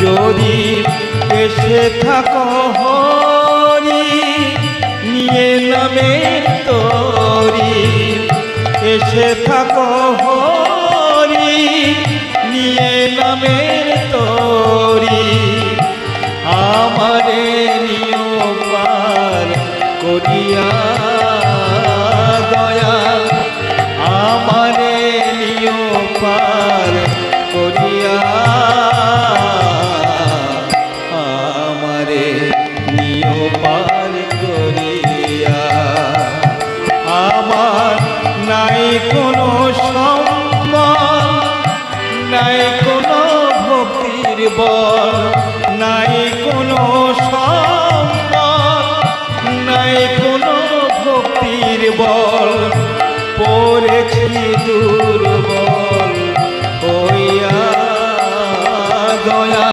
যদি এসে থাকো হরি নিয়ে নামের তরি, এসে থাকো হরি নিয়ে নামের তরি, আমারে নিও পার করিয়া দয়াল, আমারে নিও পার করিয়া, আমারে নিও পার করিয়া। আমার নাই কোনো সম্মান, নাই কোনো ভক্তির বল, নাই কোনো